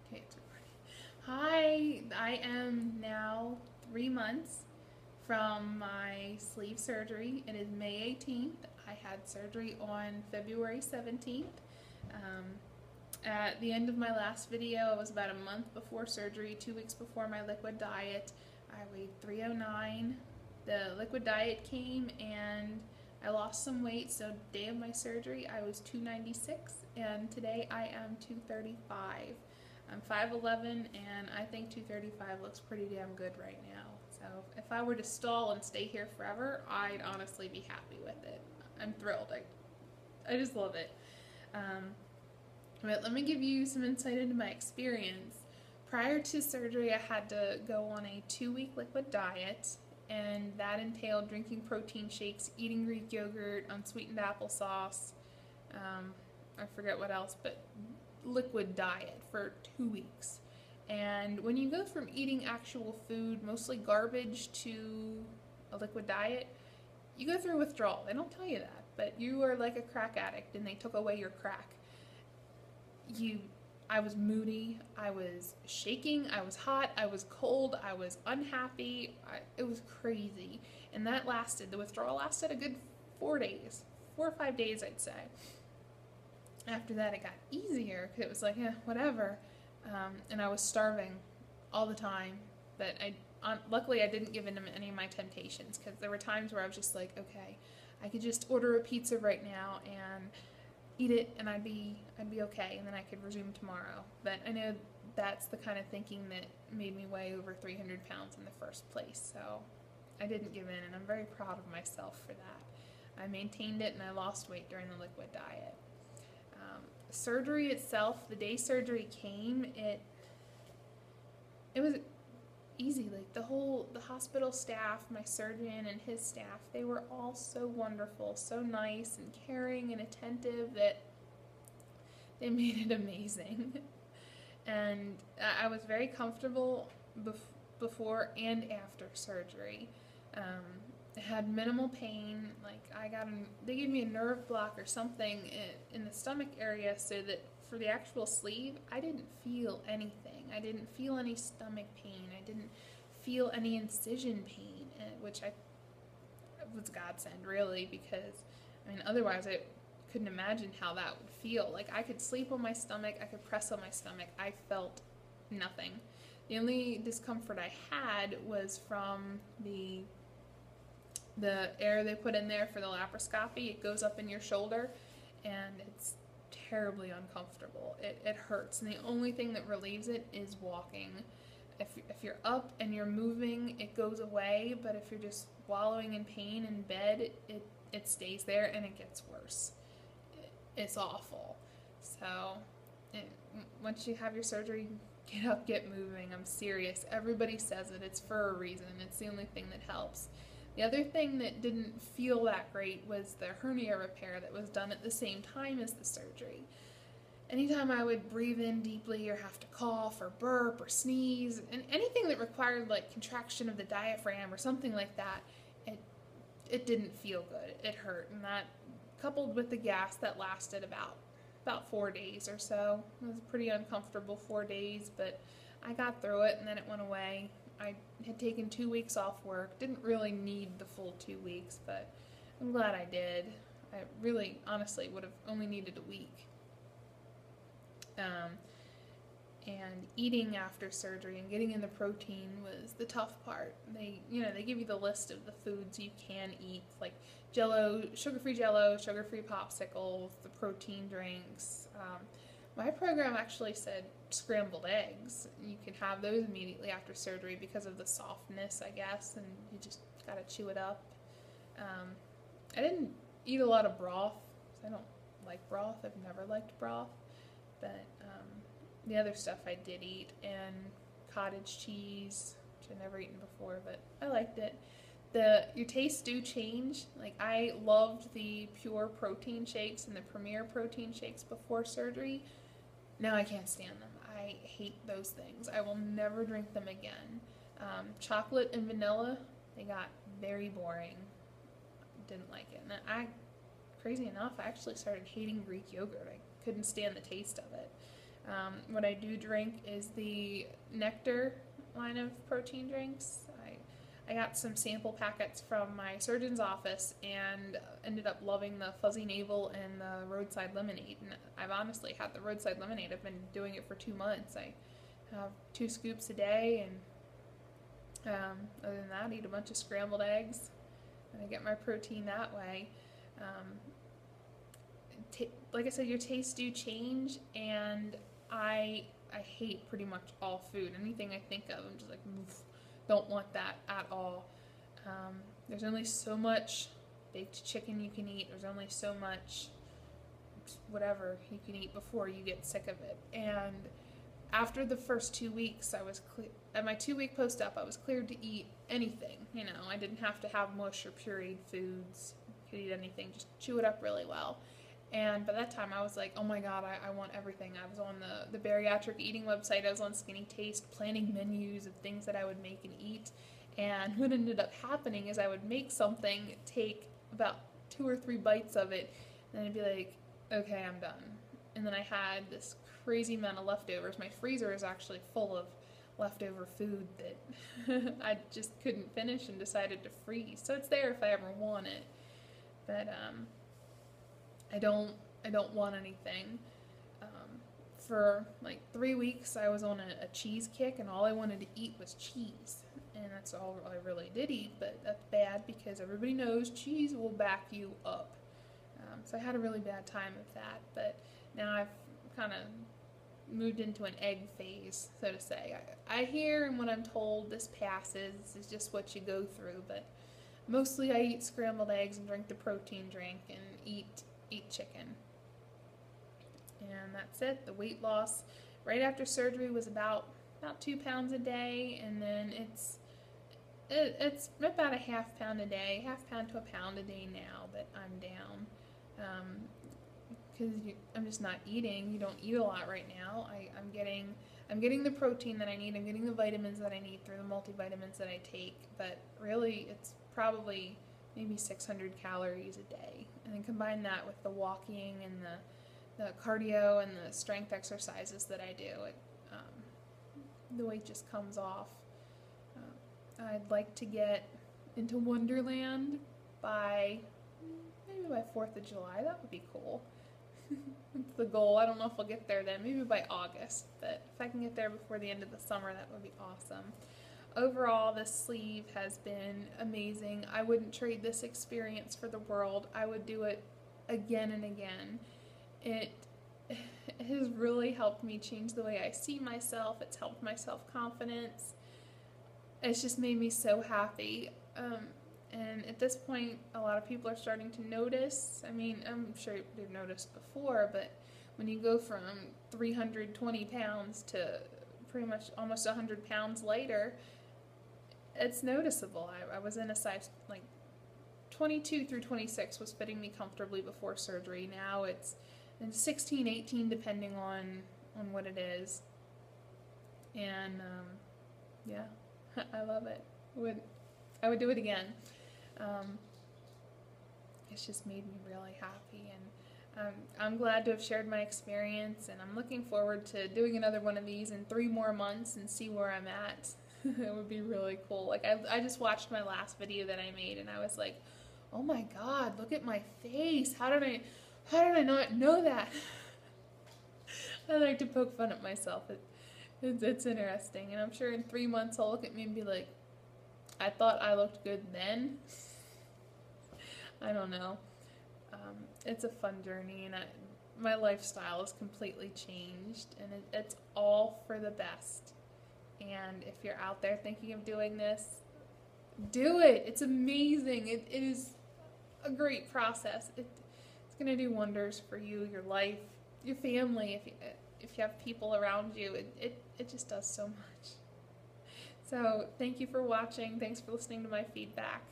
Okay, it's recording. Hi, I am now 3 months from my sleeve surgery. It is May 18th. I had surgery on February 17th. Um, at the end of my last video, I was about a month before surgery, 2 weeks before my liquid diet. I weighed 309. The liquid diet came and I lost some weight, so day of my surgery I was 296 and today I am 235. I'm 5'11", and I think 235 looks pretty damn good right now. So if I were to stall and stay here forever, I'd honestly be happy with it. I'm thrilled. I just love it. But let me give you some insight into my experience. Prior to surgery, I had to go on a 2-week liquid diet, and that entailed drinking protein shakes, eating Greek yogurt, unsweetened applesauce, I forget what else, but liquid diet for 2 weeks. And when you go from eating actual food, mostly garbage, to a liquid diet, you go through withdrawal. They don't tell you that, but you are like a crack addict and they took away your crack. I was moody, I was shaking, I was hot, I was cold, I was unhappy. It was crazy. And the withdrawal lasted a good 4 days, 4 or 5 days, I'd say. After that, it got easier because it was like, whatever. And I was starving all the time. But luckily, I didn't give in to any of my temptations, because there were times where I was just like, okay, I could just order a pizza right now and eat it, and I'd be okay, and then I could resume tomorrow. But I know that's the kind of thinking that made me weigh over 300 pounds in the first place. So I didn't give in, and I'm very proud of myself for that. I maintained it, and I lost weight during the liquid diet. Surgery itself, the day surgery came, it was easy. Like the hospital staff, my surgeon and his staff, they were all so wonderful, so nice and caring and attentive that they made it amazing. And I was very comfortable before and after surgery. I had minimal pain. Like they gave me a nerve block or something in the stomach area, so that for the actual sleeve, I didn't feel anything. I didn't feel any stomach pain. I didn't feel any incision pain, which was godsend, really, because otherwise I couldn't imagine how that would feel. Like, I could sleep on my stomach, I could press on my stomach. I felt nothing. The only discomfort I had was from the air they put in there for the laparoscopy. It goes up in your shoulder, and it's terribly uncomfortable. It hurts, and the only thing that relieves it is walking. If you're up and you're moving, it goes away, but if you're just wallowing in pain in bed, it stays there, and it gets worse. It's awful. So once you have your surgery, get up, get moving. I'm serious. Everybody says it. It's for a reason. It's the only thing that helps. The other thing that didn't feel that great was the hernia repair that was done at the same time as the surgery. Anytime I would breathe in deeply or have to cough or burp or sneeze, and anything that required like contraction of the diaphragm or something like that, it didn't feel good. It hurt, and that, coupled with the gas that lasted about 4 days or so, it was pretty uncomfortable 4 days, but I got through it, and then it went away. I had taken 2 weeks off work. Didn't really need the full 2 weeks, but I'm glad I did. I really, honestly, would have only needed a week. And eating after surgery and getting in the protein was the tough part. They give you the list of the foods you can eat, like Jello, sugar-free popsicles, the protein drinks. My program actually said scrambled eggs. You can have those immediately after surgery because of the softness, I guess, and you just gotta chew it up. I didn't eat a lot of broth, because I don't like broth. I've never liked broth, but the other stuff I did eat, and cottage cheese, which I'd never eaten before, but I liked it. Your tastes do change. Like, I loved the pure protein shakes and the Premier protein shakes before surgery. Now I can't stand them. I hate those things. I will never drink them again. Chocolate and vanilla, they got very boring. Didn't like it. And crazy enough, I actually started hating Greek yogurt. I couldn't stand the taste of it. What I do drink is the Nectar line of protein drinks. I got some sample packets from my surgeon's office and ended up loving the Fuzzy Navel and the Roadside Lemonade. And I've honestly had the Roadside Lemonade. I've been doing it for 2 months. I have 2 scoops a day, and other than that, I eat a bunch of scrambled eggs, and I get my protein that way. Like I said, your tastes do change, and I hate pretty much all food. Anything I think of, I'm just like, oof. Don't want that at all. There's only so much baked chicken you can eat. There's only so much whatever you can eat before you get sick of it. And after the first 2 weeks, I was at my 2-week post-op, I was cleared to eat anything. You know, I didn't have to have mush or pureed foods. I could eat anything, just chew it up really well. And by that time, I was like, oh my God, I want everything. I was on the bariatric eating website. I was on Skinny Taste, planning menus of things that I would make and eat. And what ended up happening is I would make something, take about 2 or 3 bites of it, and I'd be like, okay, I'm done. And then I had this crazy amount of leftovers. My freezer is actually full of leftover food that I just couldn't finish and decided to freeze. So it's there if I ever want it. But, I don't want anything. For like 3 weeks, I was on a cheese kick, and all I wanted to eat was cheese. And that's all I really did eat, but that's bad because everybody knows cheese will back you up. So I had a really bad time with that, but now I've kind of moved into an egg phase, so to say. I hear, and what I'm told, this passes. This is just what you go through, but mostly I eat scrambled eggs and drink the protein drink and eat chicken. And that's it. The weight loss right after surgery was about 2 pounds a day, and then it's about a half pound a day, half pound to a pound a day now that I'm down. Because I'm just not eating. You don't eat a lot right now. I'm getting the protein that I need. I'm getting the vitamins that I need through the multivitamins that I take. But really, it's probably maybe 600 calories a day. And then combine that with the walking and the cardio and the strength exercises that I do, the weight just comes off. I'd like to get into Wonderland by 4th of July. That would be cool. That's the goal. I don't know if I'll get there then. Maybe by August. But if I can get there before the end of the summer, that would be awesome. Overall, this sleeve has been amazing. I wouldn't trade this experience for the world. I would do it again and again. It has really helped me change the way I see myself. It's helped my self-confidence. It's just made me so happy. And at this point, a lot of people are starting to notice. I mean, I'm sure they've noticed before, but when you go from 320 pounds to pretty much almost 100 pounds lighter, it's noticeable. I was in a size, like, 22 through 26 was fitting me comfortably before surgery. Now it's 16, 18, depending on what it is. And, yeah, I love it. I would do it again. It's just made me really happy, and I'm glad to have shared my experience, and I'm looking forward to doing another one of these in 3 more months and see where I'm at. It would be really cool. Like, I just watched my last video that I made, and I was like, oh my God, look at my face. How did I not know that? I like to poke fun at myself. It's interesting, and I'm sure in 3 months I'll look at me and be like, I thought I looked good then. I don't know. It's a fun journey, and my lifestyle has completely changed, and it's all for the best. And if you're out there thinking of doing this, do it. It's amazing. It is a great process. It's going to do wonders for you, your life, your family. If you have people around you, it just does so much. So thank you for watching. Thanks for listening to my feedback.